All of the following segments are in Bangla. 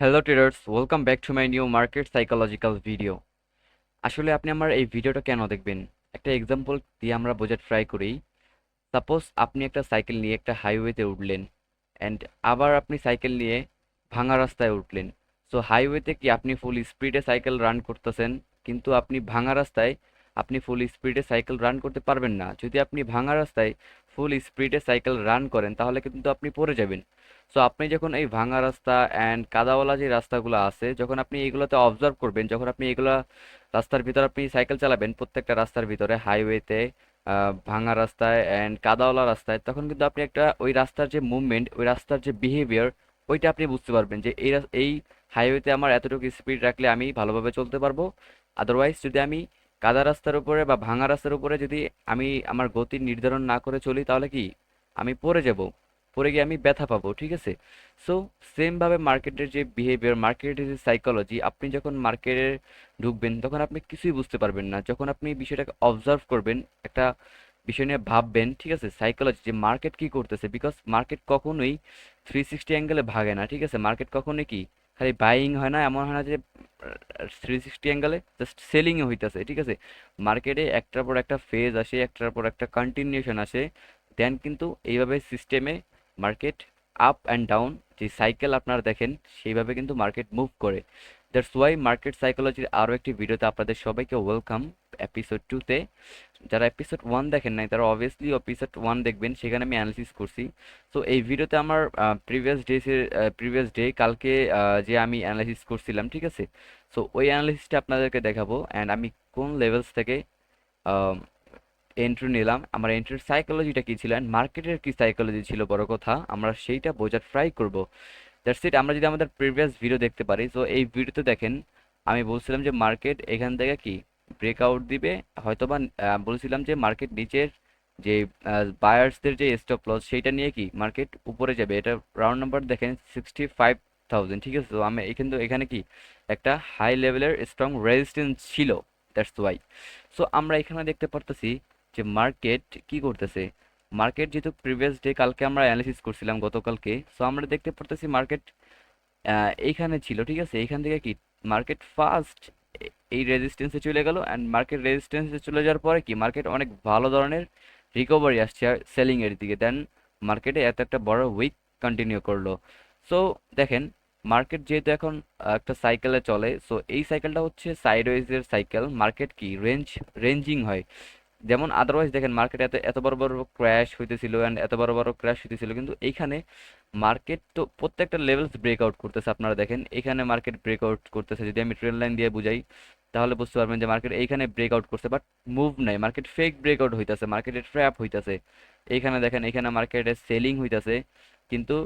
Hello traders, welcome back to my new market psychological video. আসলে আপনি আমার এই ভিডিওটা কেন দেখবেন? একটা এক্সাম্পল দিয়ে আমরা বোঝার ট্রাই করি। সাপোজ আপনি একটা সাইকেল নিয়ে একটা হাইওয়েতে উঠলেন, অ্যান্ড আবার আপনি সাইকেল নিয়ে ভাঙা রাস্তায় উঠলেন। সো হাইওয়েতে কি আপনি ফুল স্পিডে সাইকেল রান করতেছেন, কিন্তু আপনি ভাঙা রাস্তায় আপনি ফুল স্পিডে সাইকেল রান করতে পারবেন না। যদি আপনি ভাঙা রাস্তায় ফুল স্পিডে সাইকেল রান করেন তাহলে কিন্তু আপনি পড়ে যাবেন। সো আপনি যখন এই ভাঙা রাস্তা অ্যান্ড কাদাওয়ালা যে রাস্তাগুলো আছে, যখন আপনি এগুলোতে অবজার্ভ করবেন, যখন আপনি এগুলা রাস্তার ভিতর আপনি সাইকেল চালাবেন, প্রত্যেকটা রাস্তার ভিতরে হাইওয়েতে, ভাঙা রাস্তায় অ্যান্ড কাদাওয়ালা রাস্তায়, তখন কিন্তু আপনি একটা ওই রাস্তার যে মুভমেন্ট, ওই রাস্তার যে বিহেভিয়ার, ওইটা আপনি বুঝতে পারবেন যে এই হাইওয়েতে আমার এতটুকু স্পিড রাখলে আমি ভালোভাবে চলতে পারবো। আদারওয়াইজ যদি আমি কাদা রাস্তার উপরে বা ভাঙা রাস্তার উপরে যদি আমি আমার গতি নির্ধারণ না করে চলি তাহলে কি আমি পড়ে যাব, পড়ে গিয়ে আমি ব্যথা পাবো, ঠিক আছে? সো সেম ভাবে মার্কেটের যে বিহেভিয়ার, মার্কেটের যে সাইকোলজি, আপনি যখন মার্কেটে ঢুকবেন তখন আপনি কিছুই বুঝতে পারবেন না। যখন আপনি বিষয়টাকে অবজার্ভ করবেন, একটা বিষয় নিয়ে ভাববেন, ঠিক আছে, সাইকোলজি যে মার্কেট কি করতেছে, বিকজ মার্কেট কখনোই 360 অ্যাঙ্গেলে ভাগে না, ঠিক আছে? মার্কেট কখনোই কি খালি বাইং হয় না, এমন হয় না যে 360 অ্যাঙ্গেলে জাস্ট সেলিংও হইতেছে, ঠিক আছে? মার্কেটে একটার পর একটা ফেজ আসে, একটার পর একটা কন্টিনিউশন আসে, দেন কিন্তু এইভাবে সিস্টেমে মার্কেট আপ অ্যান্ড ডাউন যে সাইকেল আপনারা দেখেন, সেইভাবে কিন্তু মার্কেট মুভ করে। দ্যাটস ওয়াই মার্কেট সাইকোলজির আরও একটি ভিডিওতে আপনাদের সবাইকে ওয়েলকাম, এপিসোড 2-তে। যারা এপিসোড 1 দেখেন নাই তারা অবভিয়াসলি এপিসোড 1 দেখবেন, সেখানে আমি অ্যানালিসিস করছি। তো এই ভিডিওতে আমার প্রিভিয়াস ডে কালকে যে আমি অ্যানালিসিস করছিলাম, ঠিক আছে? সো ওই অ্যানালিসিসটা আপনাদেরকে দেখাবো, অ্যান্ড আমি কোন লেভেলস থেকে এন্ট্রি নিলাম, আমার এন্ট্রির সাইকোলজিটা কি ছিল, অ্যান্ড মার্কেটের কি সাইকোলজি ছিল, বড় কথা আমরা সেইটা বোঝার ট্রাই করব। That's it. আমরা যদি আমাদের প্রিভিয়াস ভিডিও দেখতে পারি, তো এই ভিডিওতে দেখেন আমি বলছিলাম যে মার্কেট এখান থেকে কি ব্রেকআউট দিবে, হয়তোবা বলছিলাম যে মার্কেট নিচের যে বায়ার্সদের যে স্টপ লস সেইটা নিয়ে কি মার্কেট উপরে যাবে। এটা রাউন্ড নাম্বার দেখেন 65,000, ঠিক আছে? তো আমি এখানে কি একটা হাই লেভেলের স্ট্রং রেজিস্ট্যান্স ছিল। That's why. সো আমরা এখানে দেখতে পারতেছি যে মার্কেট কি করতেছে। মার্কেট যেহেতু প্রিভিয়াস ডে কালকে আমরা অ্যানালিসিস করছিলাম গতকালকে, সো আমরা দেখতে পারতেছি মার্কেট এইখানে ছিল, ঠিক আছে? এইখান থেকে কি মার্কেট ফার্স্ট এই রেজিস্ট্যান্সে চলে গেল, অ্যান্ড মার্কেট রেজিস্ট্যান্সে চলে যাওয়ার পরে কি মার্কেট অনেক ভালো ধরনের রিকভারি আসছে সেলিং এর দিকে, দেন মার্কেটে এত একটা বড় উইক কন্টিনিউ করলো। সো দেখেন, মার্কেট যেহেতু এখন একটা সাইকেলে চলে, সো এই সাইকেলটা হচ্ছে সাইডওয়েজের সাইকেল। মার্কেট কি রেঞ্জিং হয়। যেমন আদারওয়াইজ দেখেন মার্কেট এত এত বড় বড় ক্র্যাশ হইতেছিল, অ্যান্ড এত বড় বড় ক্র্যাশ হইতেছিল, কিন্তু এইখানে মার্কেট তো প্রত্যেকটা লেভেলস ব্রেকআউট করতেছে। আপনারা দেখেন এখানে মার্কেট ব্রেকআউট করতেছে, যদি আমি ট্রেন লাইন দিয়ে বুঝাই তাহলে বুঝতে পারবেন যে মার্কেট এইখানে ব্রেকআউট করছে, বাট মুভ নাই, মার্কেট ফেক ব্রেকআউট হইতাছে, মার্কেটের ট্র্যাপ হইতাছে। এইখানে দেখেন এখানে মার্কেটে সেলিং হইতাছে, কিন্তু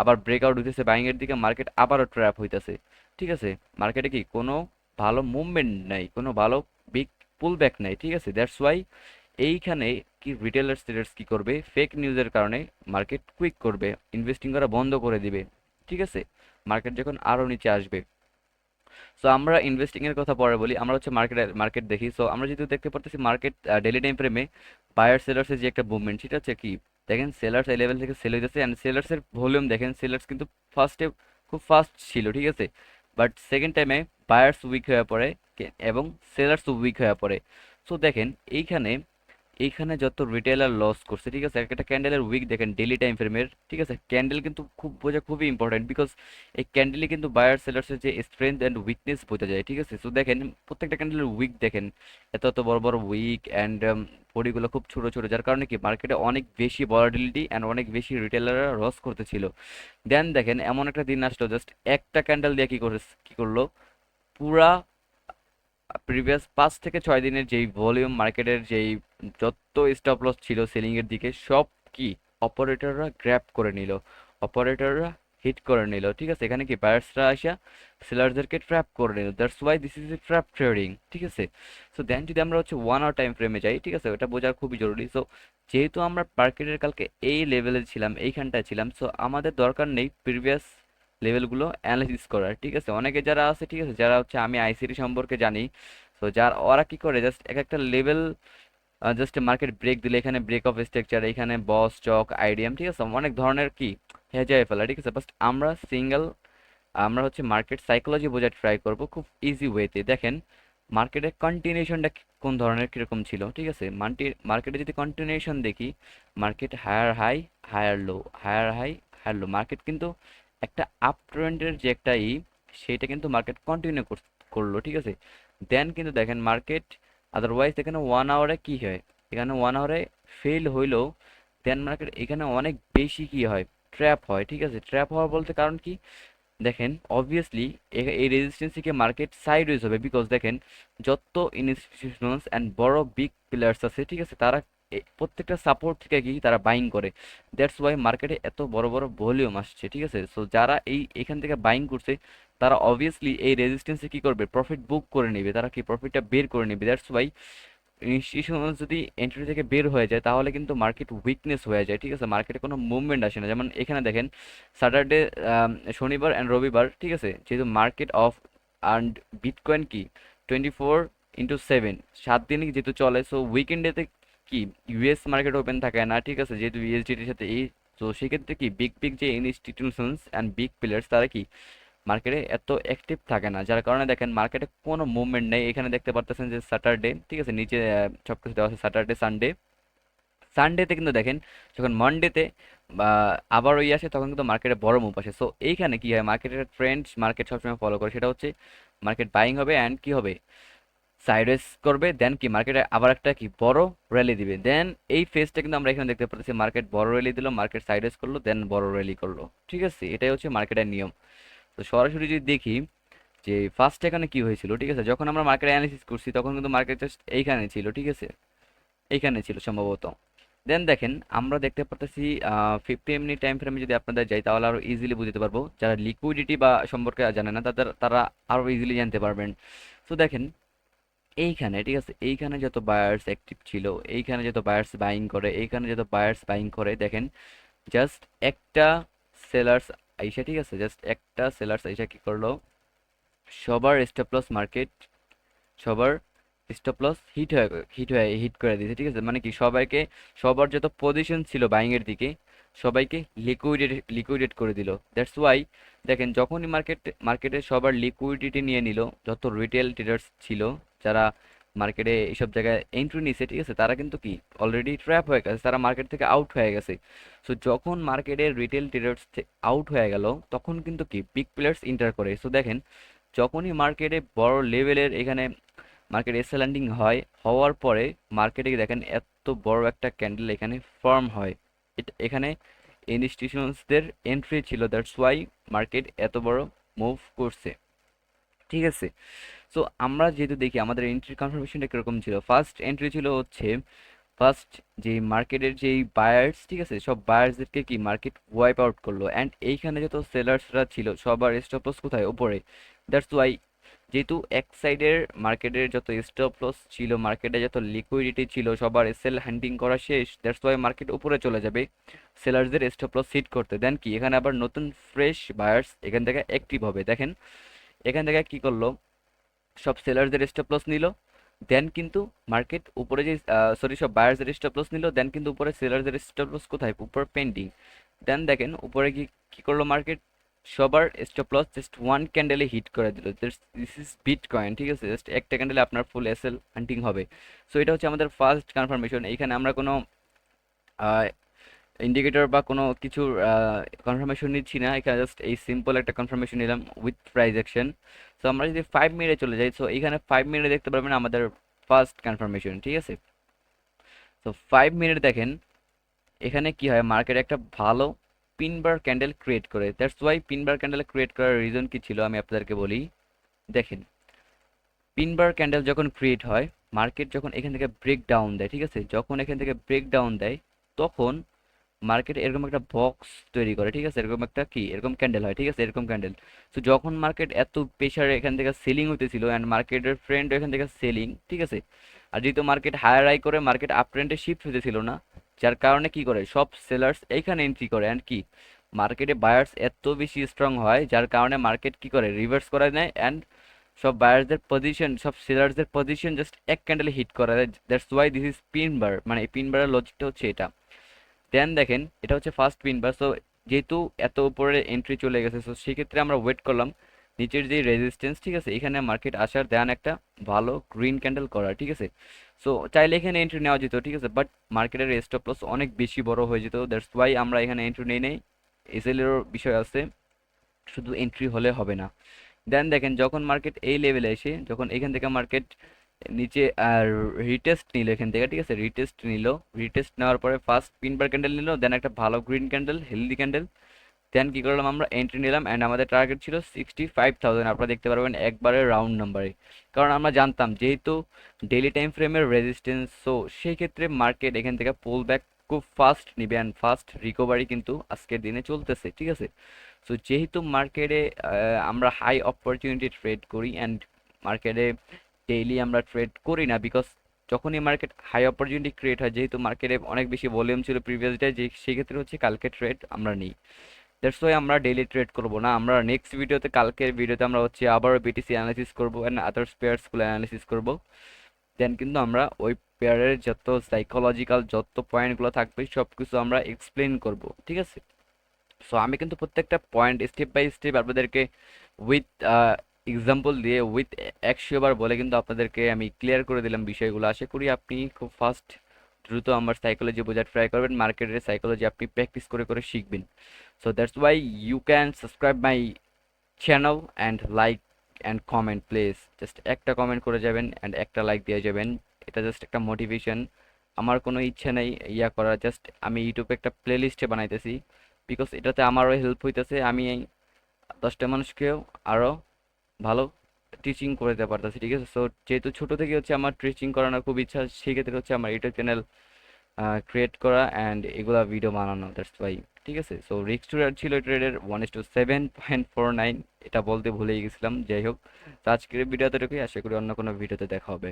আবার ব্রেকআউট হইতেছে বাইং এর দিকে, মার্কেট আবারও ট্র্যাপ হইতাছে, ঠিক আছে? মার্কেটে কি কোনো ভালো মুভমেন্ট নাই, কোনো ভালো বিগ পুল ব্যাক নাই, ঠিক আছে? দ্যাটস ওয়াই এইখানে কি রিটেলার ট্রেডার্স কি করবে, ফেক নিউজের কারণে মার্কেট কুইক করবে, ইনভেস্টিং করা বন্ধ করে দিবে, ঠিক আছে? মার্কেট যখন আরো নিচে আসবে। সো আমরা ইনভেস্টিং এর কথা পরে বলি, আমরা হচ্ছে মার্কেট দেখি। সো আমরা যেহেতু দেখতে পারতেছি মার্কেট ডেইলি টাইম ফ্রেমে বায়ার সেলার্সের যে একটা মুভমেন্ট, সেটা হচ্ছে কি দেখেন, সেলার্স এই লেভেল থেকে সেল হইতেছে, এন্ড সেলার্স এর ভলিউম দেখেন, সেলার্স কিন্তু ফার্স্টে খুব ফাস্ট ছিল, ঠিক আছে? বাট সেকেন্ড টাইমে বায়ার্স উইক হয়ে পড়ে, এবং সেলার্স উইক হয়ে পড়ে। সো দেখেন এইখানে এইখানে যত রিটেলার লস করছে, ঠিক আছে? একটা ক্যান্ডেলের উইক দেখেন ডেইলি টাইম ফ্রেমের, ঠিক আছে? ক্যান্ডেল কিন্তু খুব বোঝা খুবই ইম্পর্টেন্ট, বিকজ এই ক্যান্ডেলে কিন্তু বায়ার সেলার্সের যে স্ট্রেংথ অ্যান্ড উইকনেস বোঝা যায়, ঠিক আছে? সো দেখেন প্রত্যেকটা ক্যান্ডেলের উইক দেখেন, এত এত বড় বড় উইক, অ্যান্ড বডিগুলো খুব ছোট ছোট, যার কারণে কি মার্কেটে অনেক বেশি ভলাটিলিটি অ্যান্ড অনেক বেশি রিটেলাররা লস করতেছিল। দেন দেখেন এমন একটা দিন আসলো, জাস্ট একটা ক্যান্ডেল দিয়ে কি করলো, পুরা প্রিভিয়াস 5 থেকে 6 দিনের যেই ভলিউম মার্কেটের যেই যত স্টপ লস ছিল সেলিং এর দিকে, সব কি অপারেটররা গ্র্যাব করে নিল, অপারেটররা হিট করে নিল, ঠিক আছে? এখানে কি বায়ার্সরা আসা সেলারদেরকে ট্র্যাপ করে নিল। That's why this is a trap trading, ঠিক আছে? সো দেন যদি আমরা হচ্ছে 1 আওয়ার টাইম ফ্রেমে যাই, ঠিক আছে, ওটা বোঝা খুবই জরুরি। সো যেহেতু আমরা মার্কেটের কালকে এই লেভেলে ছিলাম, এইখানটায় ছিলাম, সো আমাদের দরকার নেই প্রিভিয়াস লেভেলগুলো অ্যানালাইসিস করার, ঠিক আছে? অনেকে যারা আছে, ঠিক আছে, যারা হচ্ছে আমি আইসিটি সম্পর্কে জানি, তো যার ওরা কি করে জাস্ট এক একটা লেভেল, জাস্ট মার্কেট ব্রেক দিলে এখানে ব্রেক অফ স্ট্রাকচার, এখানে বস চক আইডিএম, ঠিক আছে, অনেক ধরনের কি হেজায় ফেলা, ঠিক আছে? বাট আমরা সিঙ্গেল আমরা হচ্ছে মার্কেট সাইকোলজি বোঝার ট্রাই করব খুব ইজি ওয়েতে। দেখেন মার্কেটের কন্টিনিউশনটা কোন ধরনের কিরকম ছিল, ঠিক আছে। মার্কেটে যদি কন্টিনিউশন দেখি, market higher high higher low, higher high higher low, market কিন্তু একটা আপ ট্রেন্ডের যে একটা সেটা কিন্তু মার্কেট কন্টিনিউ করলো, ঠিক আছে। দেন কিন্তু দেখেন মার্কেট আদারওয়াইজ এখানে 1 আওয়ারে কি হয়, এখানে 1 আওয়ারে ফেল হইলেও দেন মার্কেট এখানে অনেক বেশি কি হয়, ট্র্যাপ হয়, ঠিক আছে। ট্র্যাপ হওয়ার বলতে কারণ কি, দেখেন অবভিয়াসলি এই রেজিস্ট্যান্স থেকে মার্কেট সাইডওয়েজ হবে, বিকজ দেখেন যত ইনস্টিটিউশনালস অ্যান্ড বড় বিগ প্লেয়ার্স আছে, ঠিক আছে, তারা প্রত্যেকটা সাপোর্ট থেকে কি তারা বাইং করে। দ্যাটস ওয়াই মার্কেটে এত বড় বড় ভলিউম আসছে, ঠিক আছে। সো যারা এখান থেকে বাইং করছে তারা অবভিয়াসলি এই রেজিস্ট্যান্সে কি করবে, প্রফিট বুক করে নেবে, তারা কি প্রফিটটা বের করে নেবে। দ্যাটস ওয়াই ইনস্টিটিউশনাল যদি এন্ট্রি থেকে বের হয়ে যায় তাহলে কিন্তু মার্কেট উইকনেস হয়ে যায়, ঠিক আছে, মার্কেটে কোনো মুভমেন্ট আসে না। যেমন এখানে দেখেন স্যাটারডে, শনিবার অ্যান্ড রবিবার, ঠিক আছে, যেহেতু মার্কেট অফ অ্যান্ড বিটকয়েন কি 24/7 7 দিনই যেহেতু চলে, সো উইকেন্ডেতে কি ইউএস মার্কেট ওপেন থাকে না, ঠিক আছে, যেহেতু ইউএসডিটির সাথে তো সেক্ষেত্রে কি বিগ বিগ যে ইনস্টিটিউশনস অ্যান্ড বিগ প্লেয়ার্স তারা কি মার্কেটে এত অ্যাক্টিভ থাকে না, যার কারণে দেখেন মার্কেটে কোনো মুভমেন্ট নেই। এখানে দেখতে পারতেছেন যে স্যাটারডে, ঠিক আছে, নিচে সব কিছু দেওয়া আছে স্যাটারডে সানডে। সানডেতে কিন্তু দেখেন যখন মন্ডেতে বা আবার ওই আসে তখন কিন্তু মার্কেটে বড় মুভ আসে। সো এইখানে কি হয়, মার্কেটের ট্রেন্ড মার্কেট সবসময় ফলো করে, সেটা হচ্ছে মার্কেট বাইং হবে অ্যান্ড কি হবে, সাইডওয়েজ করবে, দেন কি মার্কেটে আবার একটা কি বড় র্যালি দিবে। দেন এই ফেজটা কিন্তু আমরা এখানে দেখতে পাচ্ছি, মার্কেট বড় র্যালি দিল, মার্কেট সাইডওয়েজ করলো, দেন বড় র্যালি করলো, ঠিক আছে। এটাই হচ্ছে মার্কেটের নিয়ম। তো সরাসরি যদি দেখি যে ফার্স্ট এখানে কি হয়েছিল, ঠিক আছে, যখন আমরা মার্কেট অ্যানালিসিস করছি তখন কিন্তু মার্কেট জাস্ট এইখানে ছিল, ঠিক আছে, এইখানে ছিল সম্ভবত। দেন দেখেন আমরা দেখতে পারতেছি 50 মিনিট টাইম ফ্রেমে যদি আপনাদের যাই তাহলে আরো ইজিলি বুঝতে পারবো, যারা লিকুইডিটি বা সম্পর্কে জানে না তারা আরো ইজিলি জানতে পারবেন। তো দেখেন এইখানে, ঠিক আছে, এইখানে যত বায়ার্স অ্যাক্টিভ ছিল, এইখানে যত বায়ার্স বাইং করে, এইখানে যত বায়ার্স বাইং করে, দেখেন জাস্ট একটা সেলার্স আইসা, ঠিক আছে, জাস্ট একটা সেলার্স আইসা কি করলো, সবার স্টপ লস মার্কেট, সবার স্টপ লস হিট করে দিয়েছে, ঠিক আছে। মানে কি সবাইকে, সবার যত পজিশন ছিল বাইং এর দিকে সবাইকে লিকুইডেট করে দিল। দ্যাটস ওয়াই দেখেন যখনই মার্কেটে সবার লিকুইডিটি নিয়ে নিল, যত রিটেল ট্রেডার্স ছিল যারা মার্কেটে এইসব জায়গায় এন্ট্রি নিছে, ঠিক আছে, তারা কিন্তু কি অলরেডি ট্র্যাপ হয়ে গেছে, তারা মার্কেট থেকে আউট হয়ে গেছে। সো যখন মার্কেটের রিটেল ট্রেডার্স আউট হয়ে গেল তখন কিন্তু কি বিগ প্লেয়ার্স এন্টার করে। সো দেখেন যখনই মার্কেটে বড় লেভেলের এখানে মার্কেট এসে ল্যান্ডিং হওয়ার পরে মার্কেটে দেখেন এত বড় একটা ক্যান্ডেল এখানে ফর্ম হয়, এখানে ইনস্টিটিউশনসদের এন্ট্রি ছিল, দ্যাটস ওয়াই মার্কেট এত বড় মুভ করছে, ঠিক আছে। সো আমরা যেহেতু দেখি আমাদের এন্ট্রি কনফার্মেশনটা কিরকম ছিল, ফার্স্ট এন্ট্রি ছিল হচ্ছে ফার্স্ট যে মার্কেটের যেই বায়ার্স, ঠিক আছে, সব বায়ার্সদেরকে কি মার্কেট ওয়াইপ আউট করলো অ্যান্ড এইখানে যত সেলার্সরা ছিল সবার স্টপ লস কোথায়, উপরে। দ্যাটস ওয়াই যেহেতু এক সাইডের মার্কেটের যত স্টপ লস ছিল, মার্কেটে যত লিকুইডিটি ছিল, সবার সেল হ্যান্ডিং করা শেষ, দ্যাটস ওয়াই মার্কেট উপরে চলে যাবে সেলার্সদের স্টপ লস হিট করতে। দেন কি এখানে আবার নতুন ফ্রেশ বায়ার্স এখান থেকে অ্যাক্টিভ হবে। দেখেন এখান থেকে কি করলো, সব সেলারদের স্টপ লস নিল, দেন কিন্তু মার্কেট উপরে যে সরি সব বায়ার্সদের স্টপ লস নিল, দেন কিন্তু উপরে সেলারদের স্টপ লস কোথায়, উপরে পেন্ডিং। দেন দেখেন উপরে কি কি করলো মার্কেট, সবার স্টপ লস জাস্ট ওয়ান ক্যান্ডেলে হিট করে দিল। দিস ইজ বিটকয়েন, ঠিক আছে, জাস্ট একটা ক্যান্ডেলে আপনার ফুল এসএল হান্টিং হবে। সো এটা হচ্ছে আমাদের ফার্স্ট কনফার্মেশন। এইখানে আমরা কোনো ইন্ডিকেটর বা কোনো কিছুর কনফার্মেশন নিচ্ছি না, এখানে জাস্ট এই সিম্পল একটা কনফার্মেশন নিলাম উইথ প্রাইস অ্যাকশন। সো আমরা যদি 5 মিনিটে চলে যাই, সো এইখানে 5 মিনিটে দেখতে পারবেন আমাদের ফার্স্ট কনফার্মেশন, ঠিক আছে। সো 5 মিনিট দেখেন এখানে কি হয়, মার্কেট একটা ভালো পিনবার ক্যান্ডেল ক্রিয়েট করে। দ্যাটস ওয়াই পিনবার ক্যান্ডেল ক্রিয়েট করার রিজন কি ছিল আমি আপনাদেরকে বলি। দেখেন পিনবার ক্যান্ডেল যখন ক্রিয়েট হয়, মার্কেট যখন এখান থেকে ব্রেক ডাউন দেয়, ঠিক আছে, যখন এখান থেকে ব্রেক ডাউন দেয় তখন মার্কেট এরকম একটা বক্স তৈরি করে, ঠিক আছে, এরকম একটা কি এরকম ক্যান্ডেল হয়, ঠিক আছে, এরকম ক্যান্ডেল। তো যখন মার্কেট এত প্রেশারে এখান থেকে সেলিং হইতেছিল অ্যান্ড মার্কেটের ফ্রেন্ড এখান থেকে সেলিং, ঠিক আছে, আর যেহেতু মার্কেট হায়ার হাই করে মার্কেট আপ ট্রেন্ডে শিফট হতেছিল না, যার কারণে কি করে সব সেলার্স এইখানে এন্ট্রি করে অ্যান্ড কি মার্কেটে বায়ার্স এত বেশি স্ট্রং হয় যার কারণে মার্কেট কি করে রিভার্স করে নেয় অ্যান্ড সব বায়ার্সদের পজিশন, সব সেলার্সদের পজিশন জাস্ট এক ক্যান্ডেলে হিট করে দেয়। That's why this is pin bar, মানে এই পিন বারের লজিকটা হচ্ছে এটা। দেন দেখেন এটা হচ্ছে ফার্স্ট পিন বার। সো যেহেতু এত উপরে এন্ট্রি চলে গেছে, সো সেক্ষেত্রে আমরা ওয়েট করলাম নিচের যে রেজিস্ট্যান্স, ঠিক আছে, এখানে মার্কেট আসার দেন একটা ভালো গ্রিন ক্যান্ডেল করা, ঠিক আছে। সো চাইলে এখানে এন্ট্রি নেওয়া যেত, ঠিক আছে, বাট মার্কেটের স্টপ লস অনেক বেশি বড় হয়ে যেত, দ্যাটস ওয়াই আমরা এখানে এন্ট্রি নেই নেই। এসএলেরও বিষয় আছে, শুধু এন্ট্রি হলে হবে না। দেন দেখেন যখন মার্কেট এই লেভেলে এসে, যখন এখান থেকে মার্কেট নিচে আর রিটেস্ট নিল এখান থেকে, ঠিক আছে, রিটেস্ট নিল, রিটেস্ট নেওয়ার পরে ফার্স্ট পিন বার ক্যান্ডেল নিল, দেন একটা ভালো গ্রিন ক্যান্ডেল, হেলদি ক্যান্ডেল, দেন কি করলাম আমরা এন্ট্রি নিলাম, অ্যান্ড আমাদের টার্গেট ছিল 65,000, আপনারা দেখতে পারবেন একবারে রাউন্ড নাম্বারে। কারণ আমরা জানতাম যেহেতু ডেইলি টাইম ফ্রেমের রেজিস্ট্যান্স, সো সেই ক্ষেত্রে মার্কেট এখান থেকে পুল ব্যাক খুব ফাস্ট নিবে, অ্যান্ড ফাস্ট রিকভারি কিন্তু আজকের দিনে চলতেছে, ঠিক আছে। সো যেহেতু মার্কেটে আমরা হাই অপরচুনিটি ট্রেড করি, অ্যান্ড মার্কেটে ডেইলি আমরা ট্রেড করি না, বিকজ যখনই মার্কেট হাই অপরচুনিটি ক্রিয়েট হয়, যেহেতু মার্কেটে অনেক বেশি ভলিউম ছিল প্রিভিয়াস ডে, যে সেক্ষেত্রে হচ্ছে কালকে ট্রেড আমরা নিই। দ্যাটস ওয়াই আমরা ডেইলি ট্রেড করবো না। আমরা নেক্সট ভিডিওতে, কালকের ভিডিওতে আমরা হচ্ছে আবারও বিটিসি অ্যানালিসিস করবো অ্যান্ড আদার্স পেয়ার্সগুলো অ্যানালিসিস করবো। দেন কিন্তু আমরা ওই পেয়ারের যত সাইকোলজিক্যাল যত পয়েন্টগুলো থাকবে সব কিছু আমরা এক্সপ্লেন করব, ঠিক আছে। সো আমি কিন্তু প্রত্যেকটা পয়েন্ট স্টেপ বাই স্টেপ আপনাদেরকে উইথ এক্সাম্পল দিয়ে, উইথ 100 বার বলে কিন্তু আপনাদেরকে আমি ক্লিয়ার করে দিলাম বিষয়গুলো। আশা করি আপনি খুব ফাস্ট দ্রুত আমার সাইকোলজি বোঝার ট্রাই করবেন, মার্কেটের সাইকোলজি আপনি প্র্যাকটিস করে করে শিখবেন। So that's why you can subscribe my channel and like and comment please. Just একটা কমেন্ট করে যাবেন অ্যান্ড একটা লাইক দিয়ে যাবেন, এটা জাস্ট একটা মোটিভেশন। আমার কোনো ইচ্ছা নেই ইয়া করার, জাস্ট আমি ইউটিউবে একটা প্লে লিস্টে বানাইতেছি, বিকজ এটাতে আমারও হেল্প হইতেছে, আমি এই 10টা মানুষকেও আরও ভালো টিচিং করে দিতে পারতেছি, ঠিক আছে। সো যেহেতু ছোটো থেকে হচ্ছে আমার টিচিং করানোর খুব ইচ্ছা, সেই ক্ষেত্রে হচ্ছে আমার ইউটিউব চ্যানেল ক্রিয়েট করা অ্যান্ড এগুলা ভিডিও বানানো, দ্যাটস ওয়াই, ঠিক আছে। সো রিস্ক টু ছিল ট্রেডের 1:7.49, এটা বলতে ভুলেই গেছিলাম, যাই হোক। তো আজকের ভিডিওতে এতটুকুই, আশা করি অন্য কোনো ভিডিওতে দেখা হবে।